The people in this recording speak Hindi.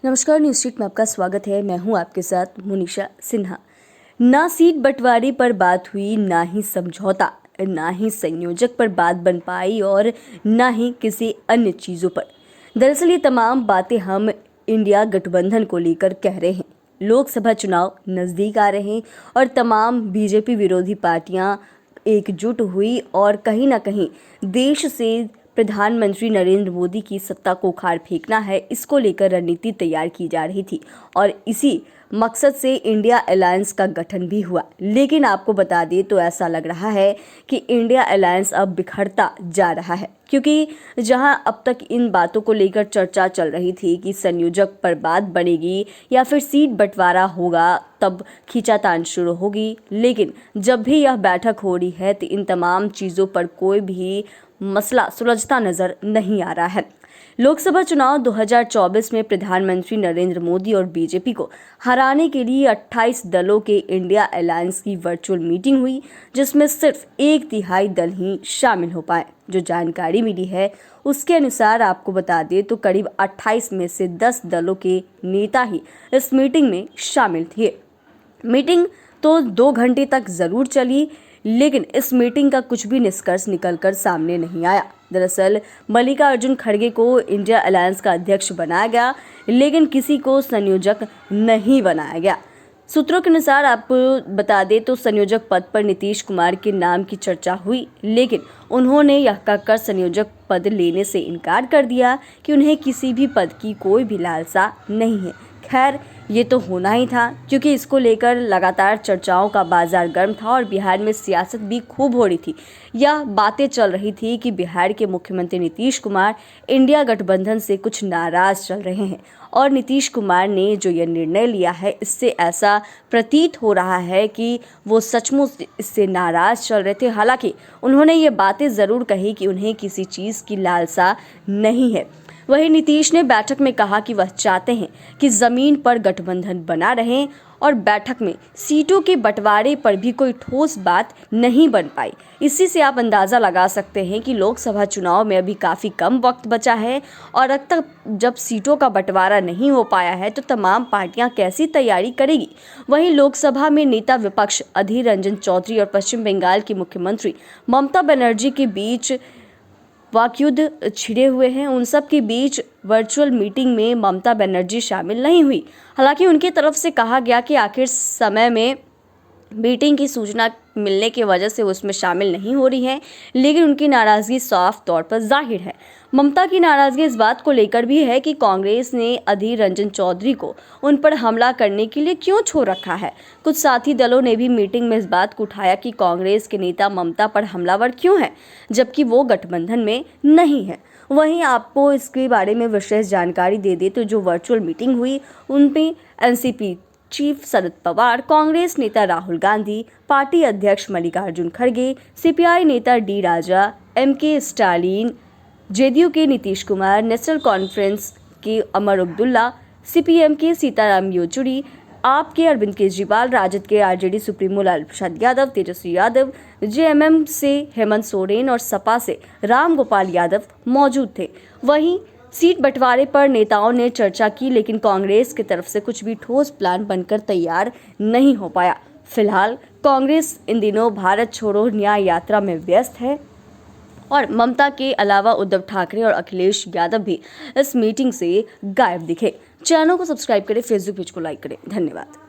नमस्कार, न्यूज स्ट्रीट में आपका स्वागत है। मैं हूं आपके साथ मुनीषा सिन्हा। ना सीट बंटवारे पर बात हुई, ना ही समझौता, ना ही संयोजक पर बात बन पाई और ना ही किसी अन्य चीजों पर। दरअसल ये तमाम बातें हम इंडिया गठबंधन को लेकर कह रहे हैं। लोकसभा चुनाव नजदीक आ रहे हैं और तमाम बीजेपी विरोधी पार्टियां एकजुट हुई और कहीं ना कहीं देश से प्रधानमंत्री नरेंद्र मोदी की सत्ता को उखाड़ फेंकना है, इसको लेकर रणनीति तैयार की जा रही थी और इसी मकसद से इंडिया अलायंस का गठन भी हुआ। लेकिन आपको बता दें तो ऐसा लग रहा है कि इंडिया अलायंस अब बिखरता जा रहा है, क्योंकि जहां अब तक इन बातों को लेकर चर्चा चल रही थी कि संयोजक पर बात बनेगी या फिर सीट बंटवारा होगा, तब खींचातान शुरू होगी। लेकिन जब भी यह बैठक हो रही है तो इन तमाम चीज़ों पर कोई भी मसला सुलझता नजर नहीं आ रहा है। लोकसभा चुनाव 2024 में प्रधानमंत्री नरेंद्र मोदी और बीजेपी को हराने के लिए 28 दलों के इंडिया अलायंस की वर्चुअल मीटिंग हुई, जिसमें सिर्फ 1/3 दल ही शामिल हो पाए। जो जानकारी मिली है उसके अनुसार आपको बता दें तो करीब 28 में से 10 दलों के नेता ही इस मीटिंग में शामिल थे। मीटिंग तो 2 घंटे तक जरूर चली, लेकिन इस मीटिंग का कुछ भी निष्कर्ष निकलकर सामने नहीं आया। दरअसल मल्लिकार्जुन खड़गे को इंडिया अलायंस का अध्यक्ष बनाया गया, लेकिन किसी को संयोजक नहीं बनाया गया। सूत्रों के अनुसार आपको बता दें तो संयोजक पद पर नीतीश कुमार के नाम की चर्चा हुई, लेकिन उन्होंने यह कहकर संयोजक पद लेने से इनकार कर दिया कि उन्हें किसी भी पद की कोई भी लालसा नहीं है। खैर, ये तो होना ही था, क्योंकि इसको लेकर लगातार चर्चाओं का बाजार गर्म था और बिहार में सियासत भी खूब हो रही थी। यह बातें चल रही थी कि बिहार के मुख्यमंत्री नीतीश कुमार इंडिया गठबंधन से कुछ नाराज चल रहे हैं और नीतीश कुमार ने जो यह निर्णय लिया है, इससे ऐसा प्रतीत हो रहा है कि वो सचमुच इससे नाराज चल रहे थे। हालांकि उन्होंने ये बातें ज़रूर कही कि उन्हें किसी चीज़ की लालसा नहीं है। वहीं नीतीश ने बैठक में कहा कि वह चाहते हैं कि जमीन पर गठबंधन बना रहे और बैठक में सीटों के बंटवारे पर भी कोई ठोस बात नहीं बन पाई। इसी से आप अंदाज़ा लगा सकते हैं कि लोकसभा चुनाव में अभी काफ़ी कम वक्त बचा है और अब तक जब सीटों का बंटवारा नहीं हो पाया है तो तमाम पार्टियां कैसी तैयारी करेगी। वहीं लोकसभा में नेता विपक्ष अधीर रंजन चौधरी और पश्चिम बंगाल की मुख्यमंत्री ममता बनर्जी के बीच वाकयुद्ध छिड़े हुए हैं। उन सब के बीच वर्चुअल मीटिंग में ममता बनर्जी शामिल नहीं हुई। हालांकि उनकी तरफ से कहा गया कि आखिर समय में मीटिंग की सूचना मिलने की वजह से उसमें शामिल नहीं हो रही है, लेकिन उनकी नाराजगी साफ तौर पर जाहिर है। ममता की नाराजगी इस बात को लेकर भी है कि कांग्रेस ने अधीर रंजन चौधरी को उन पर हमला करने के लिए क्यों छोड़ रखा है। कुछ साथी दलों ने भी मीटिंग में इस बात को उठाया कि कांग्रेस के नेता ममता पर हमलावर क्यों है, जबकि वो गठबंधन में नहीं है। वहीं आपको इसके बारे में विशेष जानकारी दे दे तो जो वर्चुअल मीटिंग हुई उनमें एनसीपी चीफ शरद पवार, कांग्रेस नेता राहुल गांधी, पार्टी अध्यक्ष मल्लिकार्जुन खड़गे, सीपीआई नेता डी राजा, एमके स्टालिन, जेडीयू के नीतीश कुमार, नेशनल कॉन्फ्रेंस के अमर अब्दुल्ला, सीपीएम के सीताराम येचुरी, आप के अरविंद केजरीवाल, राजद के RJD supremo Lalu Prasad Yadav, Tejashwi Yadav, JMM से हेमंत सोरेन और सपा से राम गोपाल यादव मौजूद थे। वहीं सीट बंटवारे पर नेताओं ने चर्चा की, लेकिन कांग्रेस की तरफ से कुछ भी ठोस प्लान बनकर तैयार नहीं हो पाया। फिलहाल कांग्रेस इन दिनों भारत छोड़ो न्याय यात्रा में व्यस्त है और ममता के अलावा उद्धव ठाकरे और अखिलेश यादव भी इस मीटिंग से गायब दिखे। चैनल को सब्सक्राइब करें, फेसबुक पेज को लाइक करें। धन्यवाद।